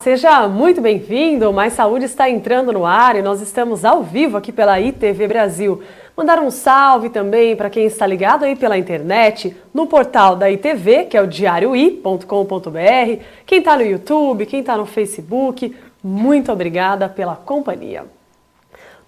Seja muito bem-vindo, o Mais Saúde está entrando no ar e nós estamos ao vivo aqui pela ITV Brasil. Mandar um salve também para quem está ligado aí pela internet, no portal da ITV, que é o diarioi.com.br, quem está no YouTube, quem está no Facebook, muito obrigada pela companhia.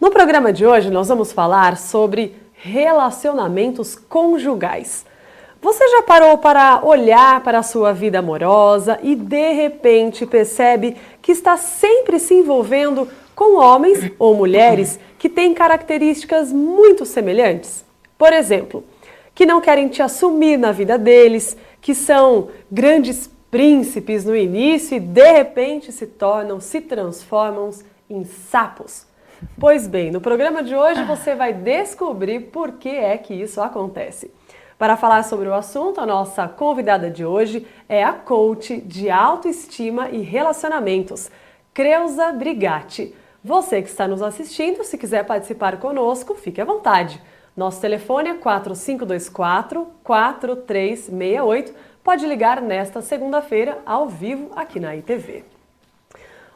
No programa de hoje nós vamos falar sobre relacionamentos conjugais. Você já parou para olhar para a sua vida amorosa e de repente percebe que está sempre se envolvendo com homens ou mulheres que têm características muito semelhantes? Por exemplo, que não querem te assumir na vida deles, que são grandes príncipes no início e de repente se transformam em sapos. Pois bem, no programa de hoje você vai descobrir por que é que isso acontece. Para falar sobre o assunto, a nossa convidada de hoje é a coach de autoestima e relacionamentos, Creuza Brigatti. Você que está nos assistindo, se quiser participar conosco, fique à vontade. Nosso telefone é 4524-4368. Pode ligar nesta segunda-feira, ao vivo, aqui na ITV.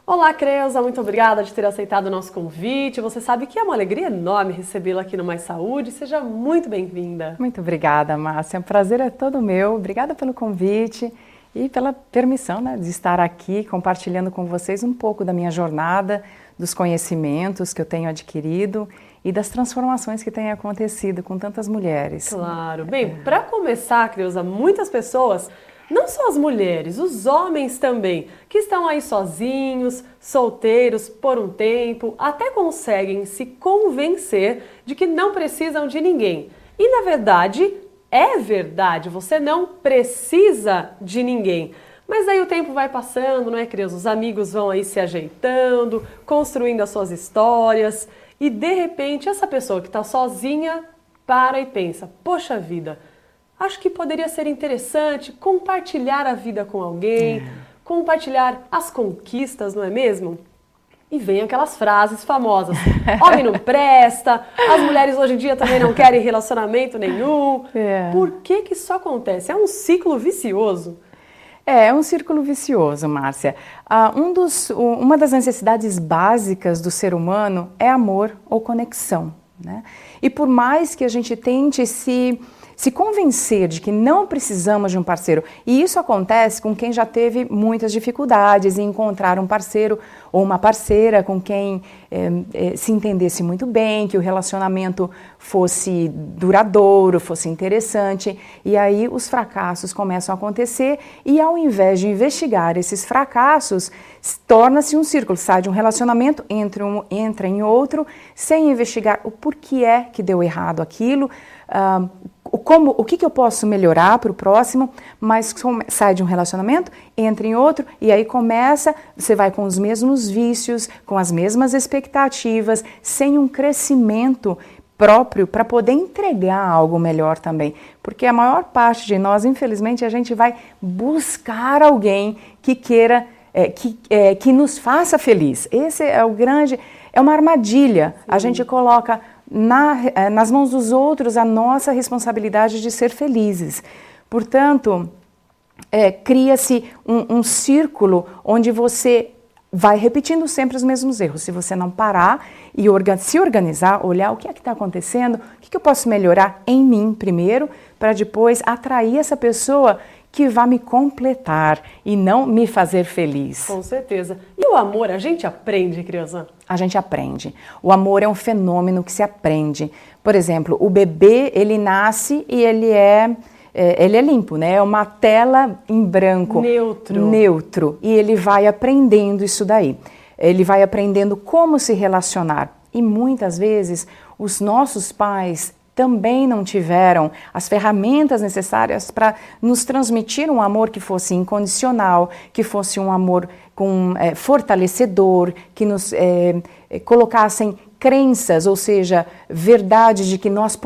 Olá, Creuza, muito obrigada de ter aceitado o nosso convite. Você sabe que é uma alegria enorme recebê-la aqui no Mais Saúde. Seja muito bem-vinda. Muito obrigada, Márcia. O prazer é todo meu. Obrigada pelo convite e pela permissão, de estar aqui compartilhando com vocês um pouco da minha jornada, dos conhecimentos que eu tenho adquirido e das transformações que têm acontecido com tantas mulheres. Claro. Bem, para começar, Creuza, muitas pessoas, não só as mulheres, os homens também, que estão aí sozinhos, solteiros por um tempo, até conseguem se convencer de que não precisam de ninguém. E na verdade, é verdade, você não precisa de ninguém. Mas aí o tempo vai passando, não é, Creuza? Os amigos vão aí se ajeitando, construindo as suas histórias e de repente essa pessoa que está sozinha para e pensa, poxa vida, acho que poderia ser interessante compartilhar a vida com alguém, compartilhar as conquistas, não é mesmo? E vem aquelas frases famosas, homem não presta, as mulheres hoje em dia também não querem relacionamento nenhum. Por que isso acontece? É um ciclo vicioso. É um círculo vicioso, Márcia. Uma das necessidades básicas do ser humano é amor ou conexão, né? E por mais que a gente tente se convencer de que não precisamos de um parceiro, e isso acontece com quem já teve muitas dificuldades em encontrar um parceiro ou uma parceira com quem se entendesse muito bem, que o relacionamento fosse duradouro, fosse interessante, e aí os fracassos começam a acontecer e ao invés de investigar esses fracassos, torna-se um círculo, sai de um relacionamento, entra em outro, sem investigar o porquê que deu errado aquilo, o que eu posso melhorar para o próximo, mas sai de um relacionamento, entra em outro e aí você vai com os mesmos vícios, com as mesmas expectativas, sem um crescimento próprio para poder entregar algo melhor também. Porque a maior parte de nós, infelizmente, a gente vai buscar alguém que queira, que nos faça feliz. Esse é é uma armadilha. Sim. A gente coloca nas mãos dos outros a nossa responsabilidade de ser felizes. Portanto, cria-se um círculo onde você vai repetindo sempre os mesmos erros. Se você não parar e se organizar, olhar o que é que está acontecendo, o que eu posso melhorar em mim primeiro, para depois atrair essa pessoa que vai me completar e não me fazer feliz. Com certeza. E o amor, a gente aprende, Creuza? A gente aprende. O amor é um fenômeno que se aprende. Por exemplo, o bebê, ele nasce e ele é limpo, né? É uma tela em branco. Neutro. E ele vai aprendendo isso daí. Ele vai aprendendo como se relacionar. E muitas vezes os nossos pais também não tiveram as ferramentas necessárias para nos transmitir um amor que fosse incondicional, que fosse um amor fortalecedor, que nos colocassem crenças, ou seja, verdade de que nós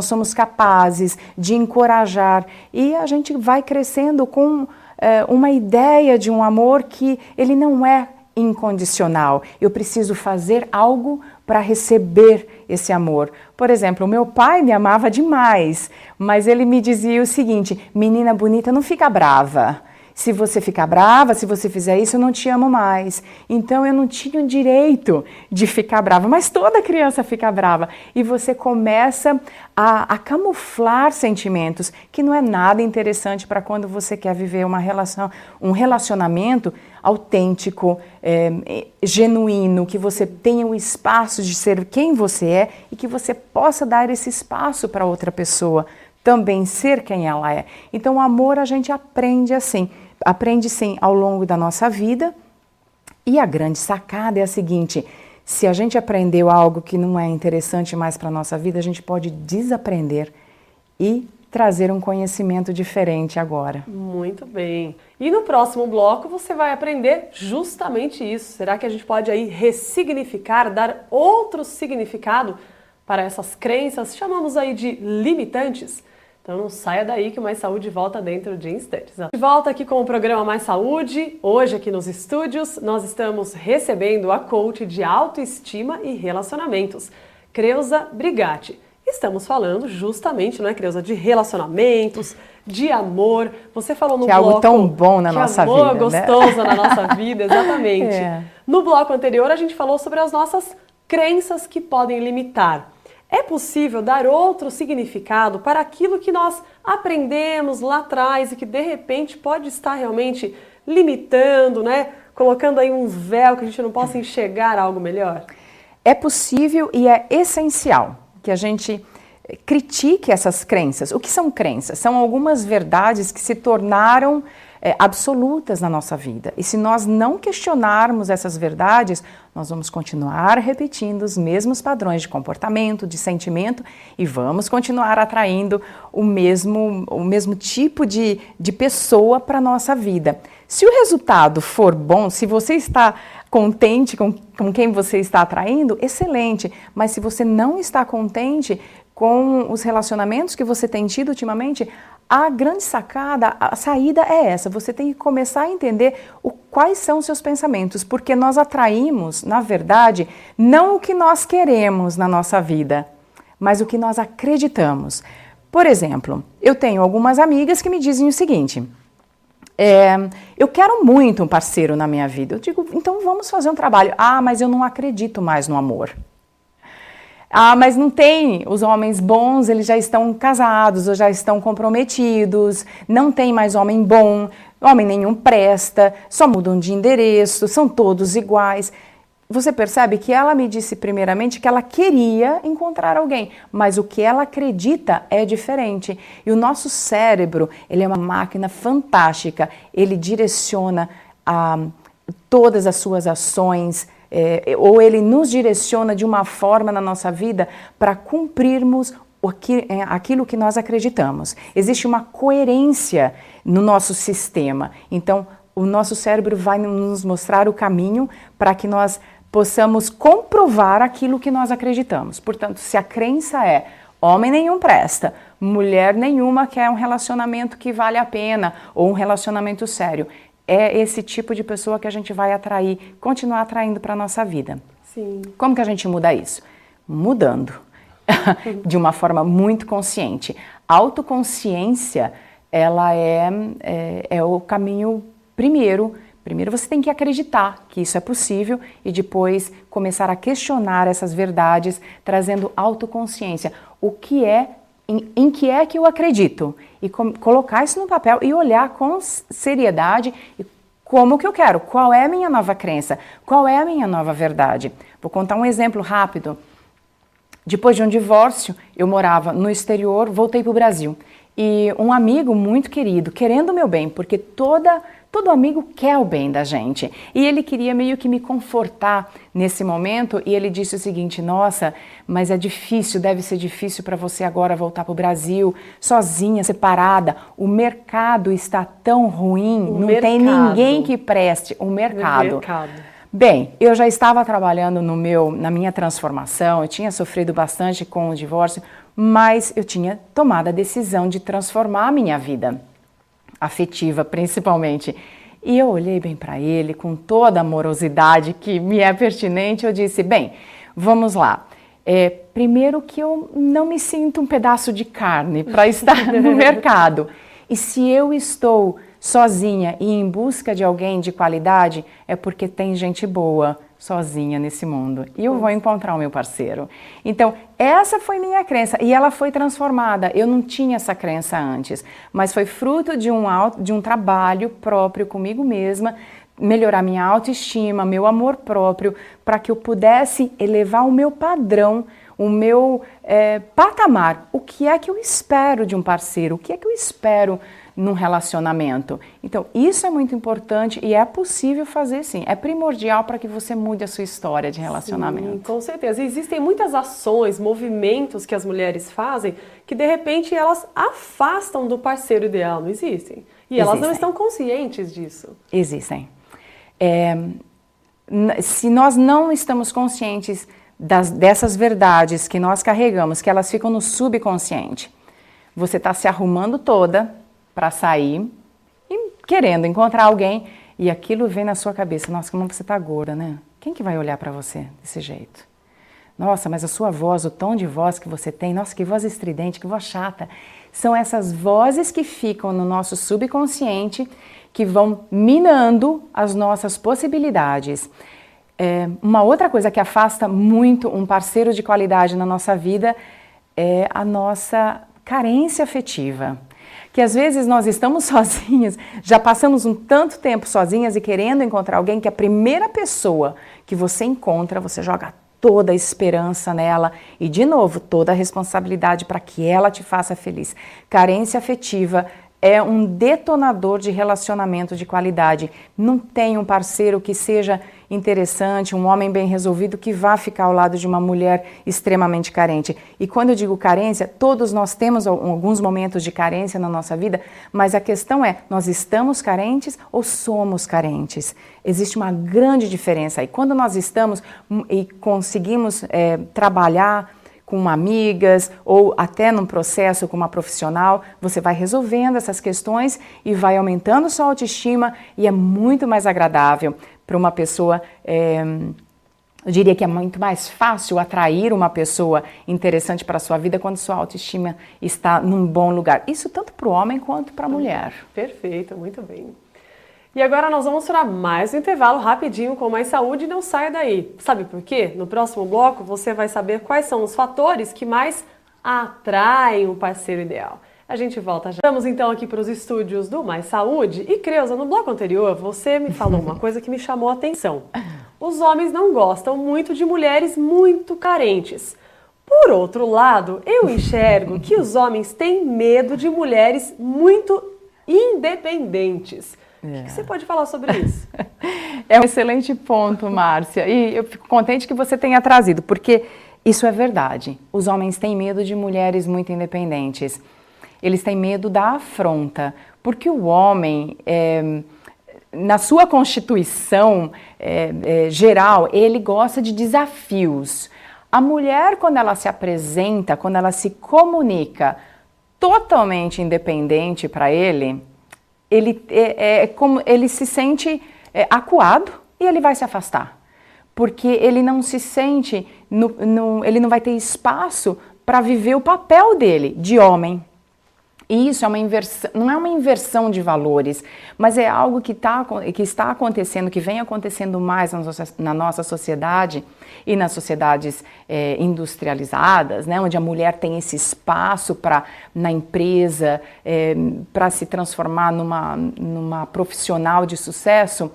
somos capazes de encorajar. E a gente vai crescendo com uma ideia de um amor que ele não é incondicional. Eu preciso fazer algo para receber esse amor. Por exemplo, o meu pai me amava demais, mas ele me dizia o seguinte: menina bonita, não fica brava. Se você ficar brava, se você fizer isso, eu não te amo mais. Então eu não tinha o direito de ficar brava, mas toda criança fica brava. E você começa a camuflar sentimentos, que não é nada interessante para quando você quer viver um relacionamento autêntico, genuíno, que você tenha o espaço de ser quem você é e que você possa dar esse espaço para outra pessoa também ser quem ela é. Então o amor a gente aprende assim. Aprende sim ao longo da nossa vida, e a grande sacada é a seguinte: se a gente aprendeu algo que não é interessante mais para a nossa vida, a gente pode desaprender e trazer um conhecimento diferente agora. Muito bem. E no próximo bloco você vai aprender justamente isso. Será que a gente pode aí ressignificar, dar outro significado para essas crenças, chamamos aí de limitantes? Então não saia daí que o Mais Saúde volta dentro de instantes. De volta aqui com o programa Mais Saúde. Hoje aqui nos estúdios nós estamos recebendo a coach de autoestima e relacionamentos, Creuza Brigatti. Estamos falando justamente, não é, Creuza, de relacionamentos, de amor. Você falou no bloco... Que é algo tão bom na nossa vida, amor gostoso na nossa vida, exatamente. É. No bloco anterior a gente falou sobre as nossas crenças que podem limitar. É possível dar outro significado para aquilo que nós aprendemos lá atrás e que de repente pode estar realmente limitando, né? Colocando aí um véu que a gente não possa enxergar algo melhor? É possível e é essencial que a gente critique essas crenças. O que são crenças? São algumas verdades que se tornaram absolutas na nossa vida. E se nós não questionarmos essas verdades, nós vamos continuar repetindo os mesmos padrões de comportamento, de sentimento, e vamos continuar atraindo o mesmo tipo de pessoa para a nossa vida. Se o resultado for bom, se você está contente com quem você está atraindo, excelente. Mas se você não está contente com os relacionamentos que você tem tido ultimamente, a grande sacada, a saída é essa. Você tem que começar a entender quais são os seus pensamentos, porque nós atraímos, na verdade, não o que nós queremos na nossa vida, mas o que nós acreditamos. Por exemplo, eu tenho algumas amigas que me dizem o seguinte: eu quero muito um parceiro na minha vida. Eu digo, então vamos fazer um trabalho. Ah, mas eu não acredito mais no amor. Ah, mas não tem, os homens bons, eles já estão casados ou já estão comprometidos, não tem mais homem bom, homem nenhum presta, só mudam de endereço, são todos iguais. Você percebe que ela me disse primeiramente que ela queria encontrar alguém, mas o que ela acredita é diferente. E o nosso cérebro, ele é uma máquina fantástica, ele direciona todas as suas ações, ou ele nos direciona de uma forma na nossa vida para cumprirmos aquilo que nós acreditamos. Existe uma coerência no nosso sistema. Então, o nosso cérebro vai nos mostrar o caminho para que nós possamos comprovar aquilo que nós acreditamos. Portanto, se a crença é homem nenhum presta, mulher nenhuma quer um relacionamento que vale a pena ou um relacionamento sério, é esse tipo de pessoa que a gente vai atrair, continuar atraindo para a nossa vida. Sim. Como que a gente muda isso? Mudando. De uma forma muito consciente. A autoconsciência, ela é o caminho primeiro. Primeiro você tem que acreditar que isso é possível e depois começar a questionar essas verdades, trazendo autoconsciência. O que é, em que é que eu acredito? E colocar isso no papel e olhar com seriedade e como que eu quero, qual é a minha nova crença, qual é a minha nova verdade. Vou contar um exemplo rápido. Depois de um divórcio, eu morava no exterior, voltei para o Brasil. E um amigo muito querido, querendo o meu bem, porque todo amigo quer o bem da gente. E ele queria meio que me confortar nesse momento e ele disse o seguinte: nossa, mas é difícil, deve ser difícil para você agora voltar para o Brasil, sozinha, separada. O mercado está tão ruim, tem ninguém que preste. O mercado. Bem, eu já estava trabalhando na minha transformação, eu tinha sofrido bastante com o divórcio, mas eu tinha tomado a decisão de transformar a minha vida, afetiva principalmente. E eu olhei bem para ele, com toda a amorosidade que me é pertinente, eu disse, bem, vamos lá. Primeiro que eu não me sinto um pedaço de carne para estar no mercado. E se eu estou sozinha e em busca de alguém de qualidade, é porque tem gente boa sozinha nesse mundo. E eu vou encontrar o meu parceiro. Então, essa foi minha crença e ela foi transformada. Eu não tinha essa crença antes, mas foi fruto de um trabalho próprio comigo mesma, melhorar minha autoestima, meu amor próprio, para que eu pudesse elevar o meu padrão, o meu patamar. O que é que eu espero de um parceiro? O que é que eu espero num relacionamento? Então, isso é muito importante e é possível fazer sim. É primordial para que você mude a sua história de relacionamento. Sim, com certeza. Existem muitas ações, movimentos que as mulheres fazem que, de repente, elas afastam do parceiro ideal, não existem? E elas não estão conscientes disso. Existem. Se nós não estamos conscientes dessas verdades que nós carregamos, que elas ficam no subconsciente, você está se arrumando toda para sair e querendo encontrar alguém e aquilo vem na sua cabeça. Nossa, como você está gorda, né? Quem que vai olhar para você desse jeito? Nossa, mas a sua voz, o tom de voz que você tem, nossa, que voz estridente, que voz chata. São essas vozes que ficam no nosso subconsciente que vão minando as nossas possibilidades. Uma outra coisa que afasta muito um parceiro de qualidade na nossa vida é a nossa carência afetiva. Que às vezes nós estamos sozinhas, já passamos um tanto tempo sozinhas e querendo encontrar alguém que a primeira pessoa que você encontra, você joga toda a esperança nela e, de novo, toda a responsabilidade para que ela te faça feliz. Carência afetiva é um detonador de relacionamento de qualidade. Não tem um parceiro que seja interessante, um homem bem resolvido que vá ficar ao lado de uma mulher extremamente carente. E quando eu digo carência, todos nós temos alguns momentos de carência na nossa vida, mas a questão é, nós estamos carentes ou somos carentes? Existe uma grande diferença aí. Quando nós estamos e conseguimos trabalhar com amigas ou até num processo com uma profissional, você vai resolvendo essas questões e vai aumentando sua autoestima e é muito mais agradável para uma pessoa, eu diria que é muito mais fácil atrair uma pessoa interessante para a sua vida quando sua autoestima está num bom lugar. Isso tanto para o homem quanto para a mulher. Perfeito, muito bem. E agora nós vamos para mais um intervalo rapidinho com Mais Saúde e não saia daí. Sabe por quê? No próximo bloco você vai saber quais são os fatores que mais atraem um parceiro ideal. A gente volta já. Vamos então aqui para os estúdios do Mais Saúde. E Creuza, no bloco anterior você me falou uma coisa que me chamou a atenção. Os homens não gostam muito de mulheres muito carentes. Por outro lado, eu enxergo que os homens têm medo de mulheres muito independentes. O que você pode falar sobre isso? É um excelente ponto, Márcia. E eu fico contente que você tenha trazido, porque isso é verdade. Os homens têm medo de mulheres muito independentes. Eles têm medo da afronta, porque o homem, na sua constituição geral, ele gosta de desafios. A mulher, quando ela se apresenta, quando ela se comunica totalmente independente para ele ele se sente acuado e ele vai se afastar, porque ele não se sente, ele não vai ter espaço para viver o papel dele de homem. E isso é uma inversão, não é uma inversão de valores, mas é algo que está acontecendo, que vem acontecendo mais na nossa sociedade e nas sociedades industrializadas, né, onde a mulher tem esse espaço na empresa para se transformar numa profissional de sucesso.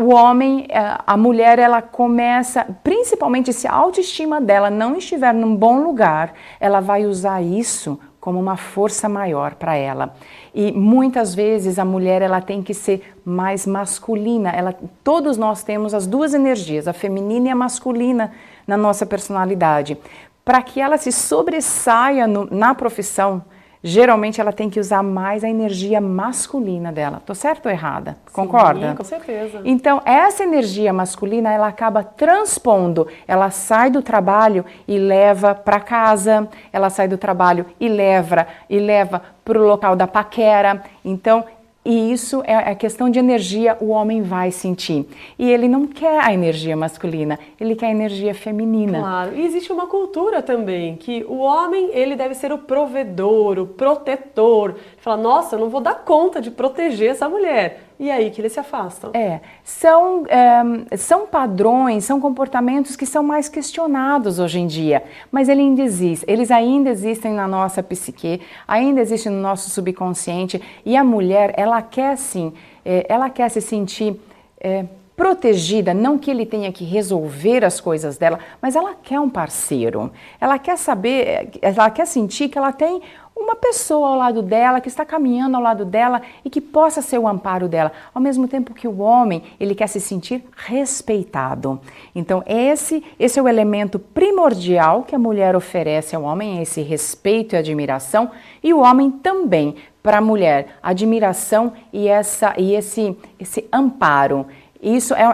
O homem, a mulher, ela começa, principalmente se a autoestima dela não estiver num bom lugar, ela vai usar isso como uma força maior para ela. E muitas vezes a mulher, ela tem que ser mais masculina. Todos nós temos as duas energias, a feminina e a masculina na nossa personalidade. Para que ela se sobressaia na profissão, geralmente ela tem que usar mais a energia masculina dela. Tô certa ou errada? Concorda? Sim, com certeza. Então, essa energia masculina, ela acaba transpondo. Ela sai do trabalho e leva para casa. Ela sai do trabalho e leva para o local da paquera. Então, E isso é a questão de energia, o homem vai sentir. E ele não quer a energia masculina, ele quer a energia feminina. Claro, e existe uma cultura também, que o homem, ele deve ser o provedor, o protetor. Ele fala, nossa, eu não vou dar conta de proteger essa mulher. E aí que eles se afastam. São padrões, são comportamentos que são mais questionados hoje em dia, mas eles ainda existem na nossa psique, ainda existem no nosso subconsciente, e a mulher, ela quer sim, ela quer se sentir protegida, não que ele tenha que resolver as coisas dela, mas ela quer um parceiro, ela quer saber, ela quer sentir que ela tem uma pessoa ao lado dela, que está caminhando ao lado dela e que possa ser o amparo dela, ao mesmo tempo que o homem, ele quer se sentir respeitado. Então esse é o elemento primordial que a mulher oferece ao homem, esse respeito e admiração, e o homem também, para a mulher, admiração e esse amparo.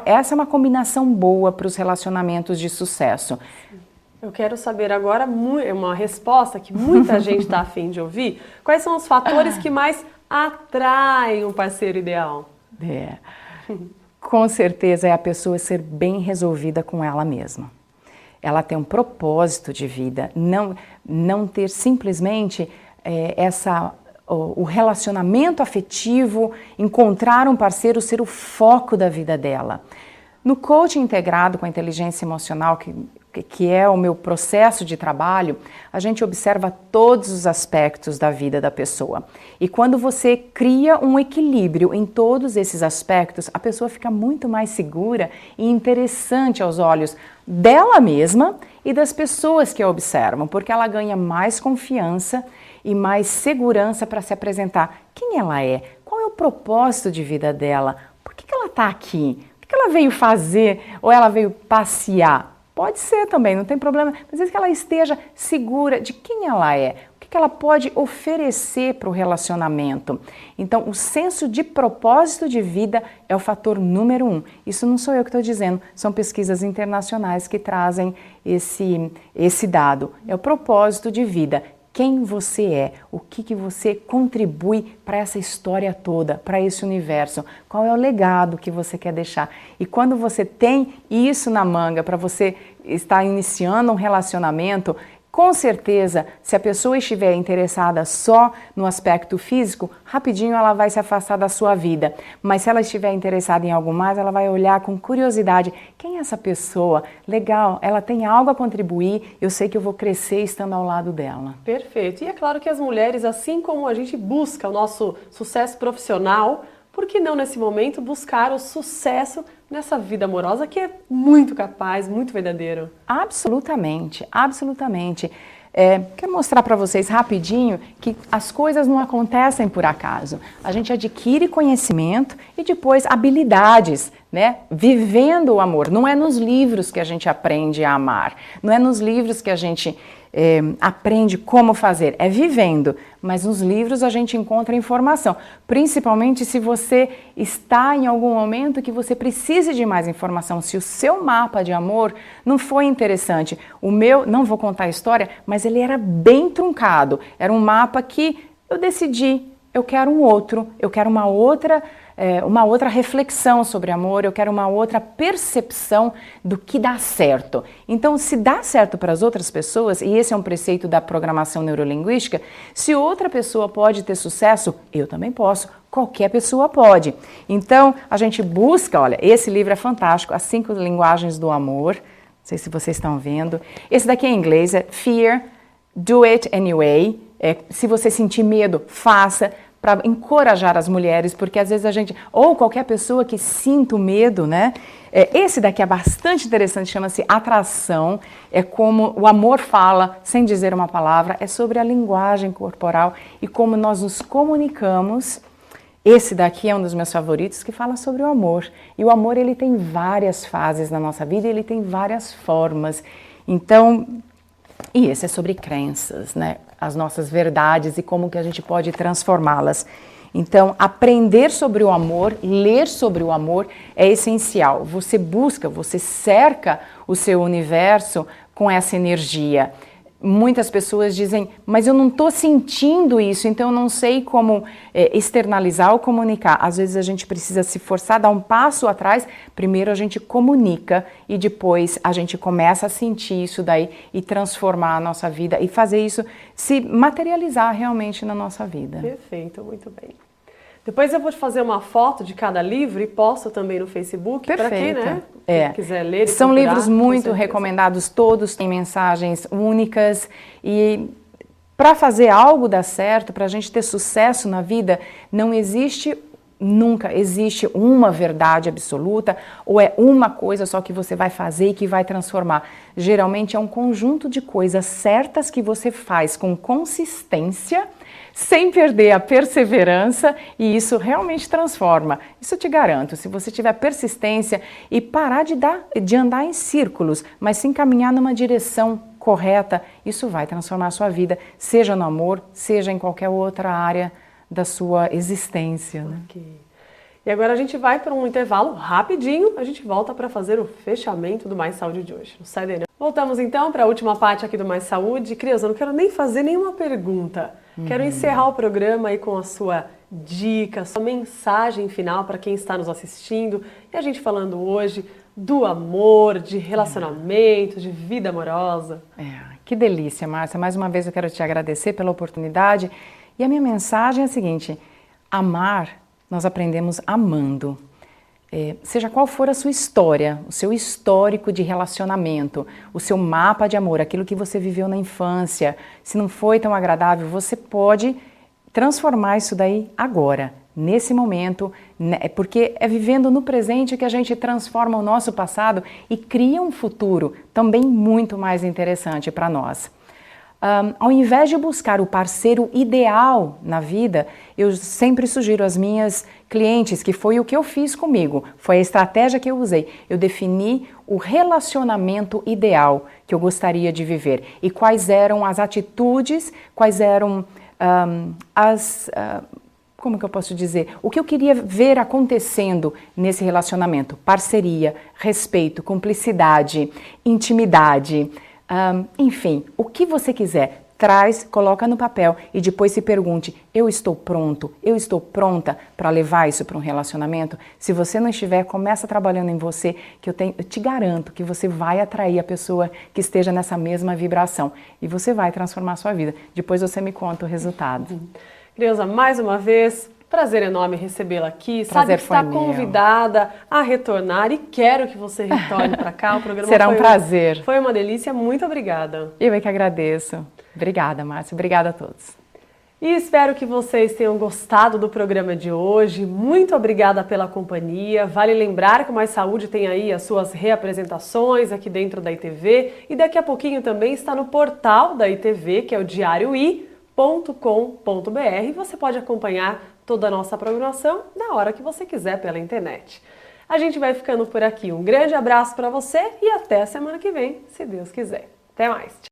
Essa é uma combinação boa para os relacionamentos de sucesso. Eu quero saber agora uma resposta que muita gente está a fim de ouvir. Quais são os fatores que mais atraem um parceiro ideal? Com certeza é a pessoa ser bem resolvida com ela mesma. Ela tem um propósito de vida, não ter simplesmente o relacionamento afetivo, encontrar um parceiro ser o foco da vida dela. No coaching integrado com a inteligência emocional, que é o meu processo de trabalho, a gente observa todos os aspectos da vida da pessoa. E quando você cria um equilíbrio em todos esses aspectos, a pessoa fica muito mais segura e interessante aos olhos dela mesma e das pessoas que a observam, porque ela ganha mais confiança e mais segurança para se apresentar. Quem ela é? Qual é o propósito de vida dela? Por que ela está aqui? O que ela veio fazer? Ou ela veio passear? Pode ser também, não tem problema, mas desde que ela esteja segura de quem ela é, o que ela pode oferecer para o relacionamento. Então, o senso de propósito de vida é o fator número 1. Isso não sou eu que estou dizendo, são pesquisas internacionais que trazem esse dado. É o propósito de vida. Quem você é, o que você contribui para essa história toda, para esse universo, qual é o legado que você quer deixar. E quando você tem isso na manga, para você estar iniciando um relacionamento, com certeza, se a pessoa estiver interessada só no aspecto físico, rapidinho ela vai se afastar da sua vida. Mas se ela estiver interessada em algo mais, ela vai olhar com curiosidade. Quem é essa pessoa? Legal, ela tem algo a contribuir, eu sei que eu vou crescer estando ao lado dela. Perfeito. E é claro que as mulheres, assim como a gente busca o nosso sucesso profissional, por que não nesse momento buscar o sucesso nessa vida amorosa que é muito capaz, muito verdadeiro? Absolutamente, absolutamente. Quero mostrar para vocês rapidinho que as coisas não acontecem por acaso. A gente adquire conhecimento e depois habilidades, né? Vivendo o amor. Não é nos livros que a gente aprende a amar, não é nos livros que a gente aprende como fazer, é vivendo. Mas nos livros a gente encontra informação, principalmente se você está em algum momento que você precise de mais informação. Se o seu mapa de amor não foi interessante, o meu, não vou contar a história, mas ele era bem truncado. Era um mapa que eu decidi, eu quero um outro, eu quero uma outra reflexão sobre amor, eu quero uma outra percepção do que dá certo. Então, se dá certo para as outras pessoas, e esse é um preceito da programação neurolinguística, se outra pessoa pode ter sucesso, eu também posso. Qualquer pessoa pode. Então, a gente busca, olha, esse livro é fantástico, As 5 Linguagens do Amor, não sei se vocês estão vendo. Esse daqui é em inglês, é Fear, Do It Anyway. Se você sentir medo, faça, para encorajar as mulheres, porque às vezes a gente, ou qualquer pessoa que sinta o medo, né? Esse daqui é bastante interessante, chama-se Atração, é como o amor fala, sem dizer uma palavra, é sobre a linguagem corporal e como nós nos comunicamos. Esse daqui é um dos meus favoritos, que fala sobre o amor. E o amor, ele tem várias fases na nossa vida, ele tem várias formas. Então, e esse é sobre crenças, né? As nossas verdades e como que a gente pode transformá-las. Então, aprender sobre o amor, ler sobre o amor é essencial. Você busca, você cerca o seu universo com essa energia. muitas pessoas dizem, mas eu não estou sentindo isso, então eu não sei como externalizar ou comunicar. Às vezes a gente precisa se forçar, dar um passo atrás, primeiro a gente comunica e depois a gente começa a sentir isso daí e transformar a nossa vida e fazer isso se materializar realmente na nossa vida. Perfeito, muito bem. Depois eu vou fazer uma foto de cada livro e posto também no Facebook para quem, né, quiser ler e São procurar, livros muito recomendados, todos têm mensagens únicas e para fazer algo dar certo, para a gente ter sucesso na vida, nunca existe uma verdade absoluta ou é uma coisa só que você vai fazer e que vai transformar. Geralmente é um conjunto de coisas certas que você faz com consistência, sem perder a perseverança, e isso realmente transforma. Isso eu te garanto, se você tiver persistência e parar de andar em círculos, mas se encaminhar numa direção correta, isso vai transformar a sua vida, seja no amor, seja em qualquer outra área da sua existência. Né? Okay. E agora a gente vai para um intervalo rapidinho, a gente volta para fazer o fechamento do Mais Saúde de hoje. Não sai daí, não. Voltamos então para a última parte aqui do Mais Saúde. Crias, eu não quero nem fazer nenhuma pergunta. Quero encerrar o programa aí com a sua dica, sua mensagem final para quem está nos assistindo. E a gente falando hoje do amor, de relacionamento, de vida amorosa. Que delícia, Márcia. Mais uma vez eu quero te agradecer pela oportunidade. E a minha mensagem é a seguinte: amar, nós aprendemos amando. Seja qual for a sua história, o seu histórico de relacionamento, o seu mapa de amor, aquilo que você viveu na infância, se não foi tão agradável, você pode transformar isso daí agora, nesse momento, porque é vivendo no presente que a gente transforma o nosso passado e cria um futuro também muito mais interessante para nós. Ao invés de buscar o parceiro ideal na vida, eu sempre sugiro às minhas clientes, que foi o que eu fiz comigo, foi a estratégia que eu usei. Eu defini o relacionamento ideal que eu gostaria de viver e quais eram as atitudes, quais eram como que eu posso dizer? O que eu queria ver acontecendo nesse relacionamento? Parceria, respeito, cumplicidade, intimidade. Enfim, o que você quiser, traz, coloca no papel e depois se pergunte, eu estou pronto, eu estou pronta para levar isso para um relacionamento? Se você não estiver, começa trabalhando em você, que eu te garanto que você vai atrair a pessoa que esteja nessa mesma vibração e você vai transformar a sua vida. Depois você me conta o resultado. Creuza, mais uma vez, prazer enorme recebê-la aqui. Sabe que está convidada a retornar e quero que você retorne para cá. O programa será um prazer. Foi uma delícia. Muito obrigada. Eu é que agradeço. Obrigada, Márcia. Obrigada a todos. E espero que vocês tenham gostado do programa de hoje. Muito obrigada pela companhia. Vale lembrar que o Mais Saúde tem aí as suas reapresentações aqui dentro da ITV e daqui a pouquinho também está no portal da ITV, que é o diarioi.com.br. Você pode acompanhar toda a nossa programação na hora que você quiser pela internet. A gente vai ficando por aqui. Um grande abraço para você e até a semana que vem, se Deus quiser. Até mais!